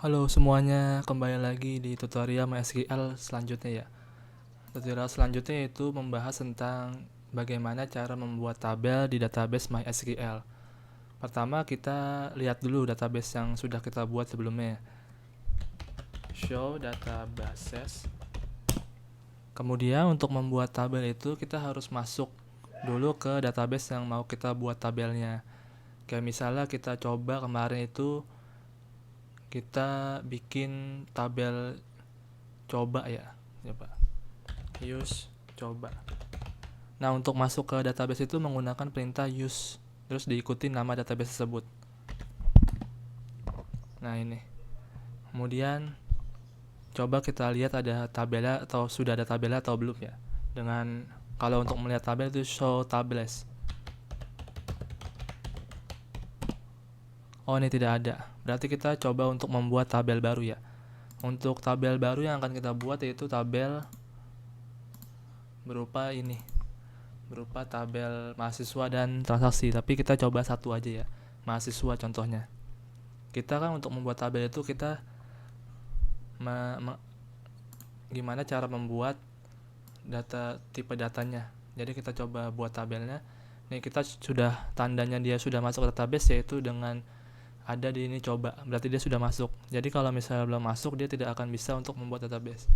Halo semuanya, kembali lagi di tutorial MySQL selanjutnya ya. Tutorial selanjutnya itu membahas tentang bagaimana cara membuat tabel di database MySQL. Pertama kita lihat dulu database yang sudah kita buat sebelumnya. Show databases. Kemudian untuk membuat tabel itu kita harus masuk dulu ke database yang mau kita buat tabelnya. Kayak misalnya kita coba kemarin itu kita bikin tabel coba ya. Coba. Use coba. Nah, untuk masuk ke database itu menggunakan perintah use, terus diikuti nama database tersebut. Nah, ini. Kemudian coba kita lihat ada tabelnya atau sudah ada tabelnya atau belum ya. Dengan kalau untuk melihat tabel itu show tables. Oh, ini tidak ada. Berarti kita coba untuk membuat tabel baru ya. Untuk tabel baru yang akan kita buat yaitu tabel berupa ini. Berupa tabel mahasiswa dan transaksi, tapi kita coba satu aja ya. Mahasiswa contohnya. Kita kan untuk membuat tabel itu kita gimana cara membuat tipe datanya. Jadi kita coba buat tabelnya. Nih kita sudah tandanya dia sudah masuk ke database yaitu dengan ada di ini coba. Berarti dia sudah masuk. Jadi kalau misalnya belum masuk dia tidak akan bisa untuk membuat database.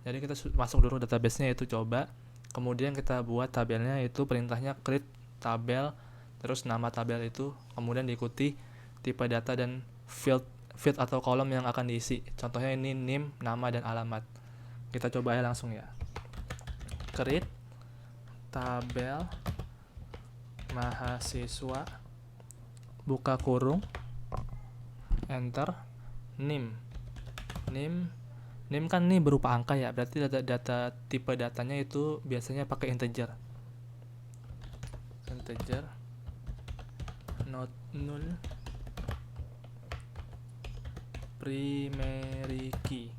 Jadi kita masuk dulu database-nya yaitu coba. Kemudian kita buat tabelnya yaitu perintahnya create tabel, terus nama tabel itu, kemudian diikuti tipe data dan field atau kolom yang akan diisi. Contohnya ini name, nama dan alamat. Kita coba ya langsung ya. Create tabel mahasiswa, buka kurung, enter, name. Name kan nih berupa angka ya, berarti data tipe datanya itu biasanya pakai integer. Not null, primary key.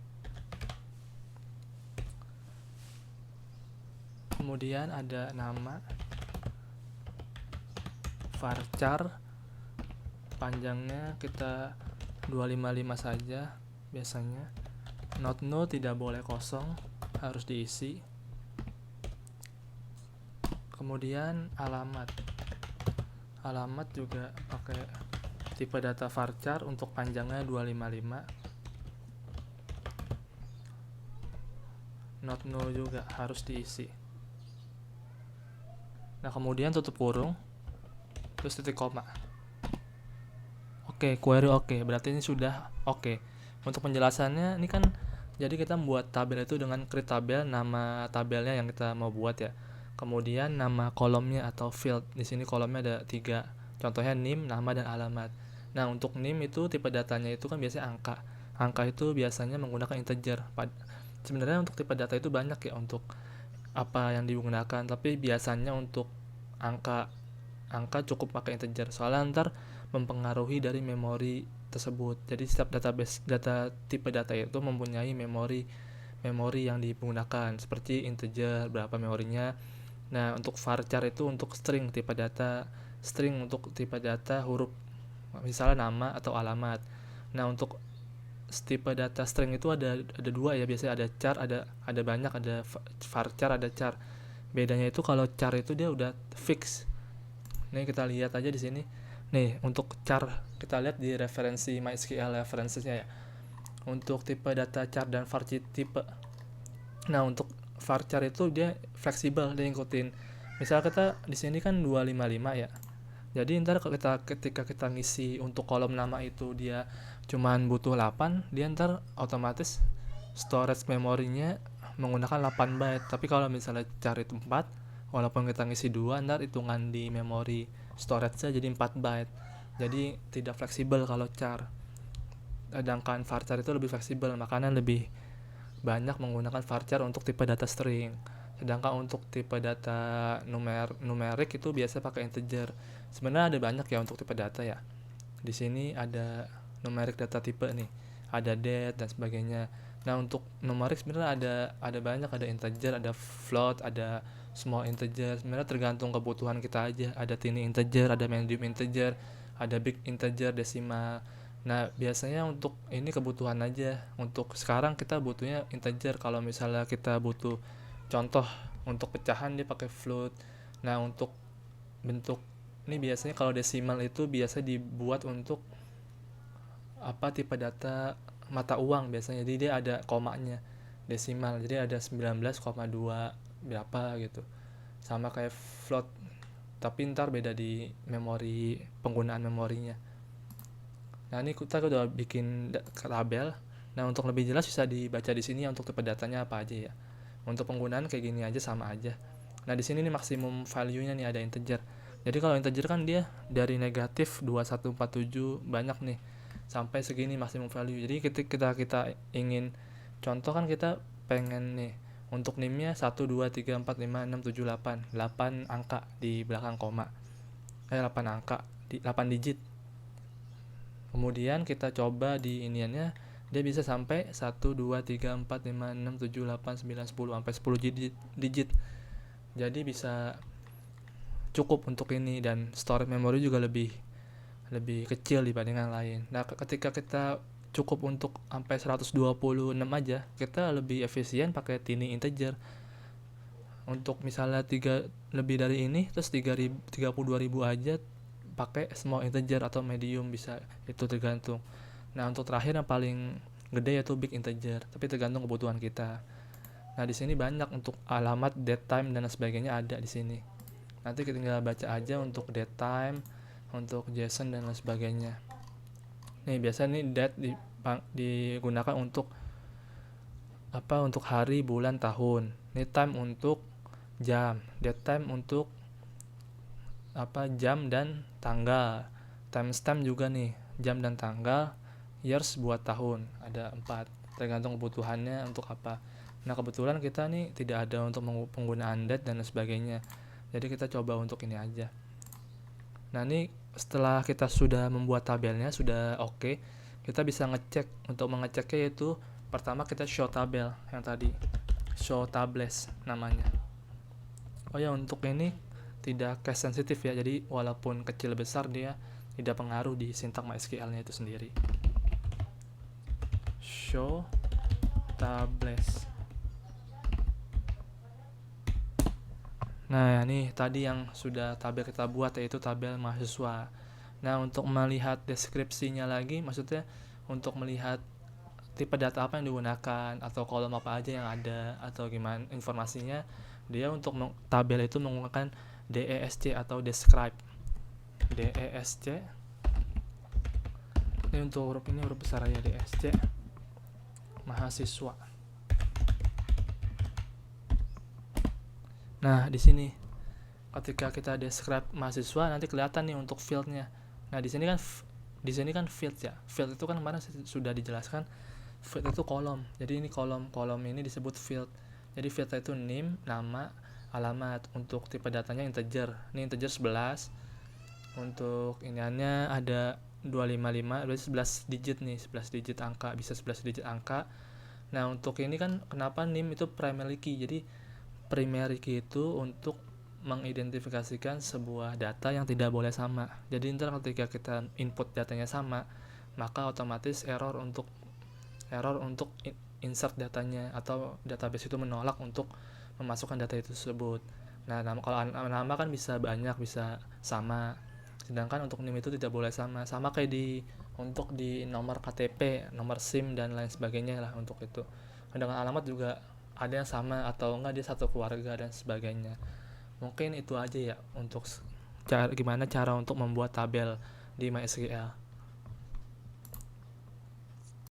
Kemudian ada nama, varchar, panjangnya kita 255 saja biasanya. Not null tidak boleh kosong, harus diisi. Kemudian alamat juga pakai tipe data varchar untuk panjangnya 255. Not null juga harus diisi. Nah, kemudian tutup kurung, terus titik koma. Oke, query oke. Berarti ini sudah oke. Untuk penjelasannya, ini kan jadi kita membuat tabel itu dengan create tabel, nama tabelnya yang kita mau buat ya. Kemudian nama kolomnya atau field. Di sini kolomnya ada 3. Contohnya name, nama dan alamat. Nah, untuk name itu tipe datanya itu kan biasanya angka. Angka itu biasanya menggunakan integer. Sebenarnya untuk tipe data itu banyak ya untuk apa yang digunakan, tapi biasanya untuk angka cukup pakai integer. Soalnya ntar mempengaruhi dari memori tersebut. Jadi setiap data tipe data itu mempunyai memori yang digunakan seperti integer berapa memorinya. Nah, untuk varchar itu untuk string tipe data, string untuk tipe data huruf misalnya nama atau alamat. Nah, untuk tipe data string itu ada dua ya, biasanya ada char, ada banyak, ada varchar, ada char. Bedanya itu kalau char itu dia udah fix. Nih kita lihat aja di sini. Nih, untuk char kita lihat di referensi MySQL referensinya ya. Untuk tipe data char dan varchar tipe. Nah, untuk varchar itu dia fleksibel, dia ngikutin. Misal kita di sini kan 255 ya. Jadi ntar ketika kita ngisi untuk kolom nama itu dia cuman butuh 8, dia ntar otomatis storage memorinya menggunakan 8 byte. Tapi kalau misalnya cari 4, walaupun kita ngisi 2, ntar hitungan di memori storage-nya jadi 4 byte. Jadi tidak fleksibel kalau char. Sedangkan varchar itu lebih fleksibel, makanya lebih banyak menggunakan varchar untuk tipe data string. Sedangkan untuk tipe data numerik itu biasa pakai integer. Sebenarnya ada banyak ya untuk tipe data ya. Di sini ada numerik data tipe nih, ada date dan sebagainya. Nah, untuk numerik sebenarnya ada banyak, ada integer, ada float, ada small integer. Sebenarnya tergantung kebutuhan kita aja. Ada tiny integer, ada medium integer, ada big integer, desimal. Nah, biasanya untuk ini kebutuhan aja. Untuk sekarang kita butuhnya integer. Kalau misalnya kita butuh contoh untuk pecahan dia pakai float. Nah, untuk bentuk ini biasanya kalau desimal itu biasa dibuat untuk tipe data mata uang biasanya. Jadi dia ada komanya desimal. Jadi ada 19,2 berapa gitu. Sama kayak float, tapi ntar beda di memori, penggunaan memorinya. Nah, ini kita udah bikin tabel. Nah, untuk lebih jelas bisa dibaca di sini ya untuk tipe datanya apa aja ya. Untuk penggunaan kayak gini aja sama aja. Nah, di sini nih maksimum value-nya nih ada integer. Jadi kalau integer kan dia dari negatif 2147 banyak nih sampai segini maksimum value. Jadi kita ingin contoh kan kita pengen nih untuk NIM-nya 1 2 3 4 5 6 7 8. 8 angka di belakang koma. 8 angka di 8 digit. Kemudian kita coba di iniannya dia bisa sampai 1 2 3 4 5 6 7 8 9 10 sampai 10 digit. Jadi bisa cukup untuk ini dan storage memory juga lebih kecil dibandingkan lain. Nah, ketika kita cukup untuk sampai 126 aja, kita lebih efisien pakai tiny integer. Untuk misalnya lebih dari ini terus 32.000 aja pakai small integer atau medium, bisa itu tergantung. Nah, untuk terakhir yang paling gede yaitu big integer, tapi tergantung kebutuhan kita. Nah, di sini banyak untuk alamat, date time dan sebagainya ada di sini. Nanti kita tinggal baca aja untuk date time, untuk JSON dan lain sebagainya. Nih biasa nih date digunakan untuk untuk hari, bulan, tahun. Ini time untuk jam, date time untuk jam dan tanggal. Timestamp juga nih, jam dan tanggal. Years buat tahun, ada 4, tergantung kebutuhannya untuk apa. Nah, kebetulan kita nih tidak ada untuk penggunaan date dan sebagainya, jadi kita coba untuk ini aja. Nah, ini setelah kita sudah membuat tabelnya sudah oke, kita bisa ngecek. Untuk mengeceknya yaitu pertama kita show tabel yang tadi, show tables namanya. Oh ya, untuk ini tidak case sensitif ya, jadi walaupun kecil besar dia tidak pengaruh di sintak MySQL-nya itu sendiri. Show tables. Nah, ini tadi yang sudah tabel kita buat yaitu tabel mahasiswa. Nah, untuk melihat deskripsinya lagi, maksudnya untuk melihat tipe data apa yang digunakan atau kolom apa aja yang ada atau gimana informasinya, dia untuk tabel itu menggunakan DESC atau describe. DESC. Ini untuk huruf ini huruf besar ya, DESC. Mahasiswa. Nah, di sini ketika kita describe mahasiswa nanti kelihatan nih untuk fieldnya. Nah, di sini kan field ya. Field itu kan kemarin sudah dijelaskan. Field itu kolom. Jadi ini kolom ini disebut field. Jadi fieldnya itu name, nama, alamat. Untuk tipe datanya integer. Ini integer 11. Untuk iniannya ada 255, berarti 11 digit nih, 11 digit angka, bisa 11 digit angka. Nah, untuk ini kan kenapa name itu primary key. Jadi primary key itu untuk mengidentifikasikan sebuah data yang tidak boleh sama. Jadi ntar ketika kita input datanya sama, maka otomatis error untuk insert datanya atau database itu menolak untuk memasukkan data itu tersebut. Nah, kalau nama kan bisa banyak, bisa sama. Sedangkan untuk NIM itu tidak boleh sama. Sama kayak untuk di nomor KTP, nomor SIM dan lain sebagainya lah untuk itu. Dengan alamat juga ada yang sama atau enggak dia satu keluarga dan sebagainya. Mungkin itu aja ya untuk gimana cara untuk membuat tabel di MySQL.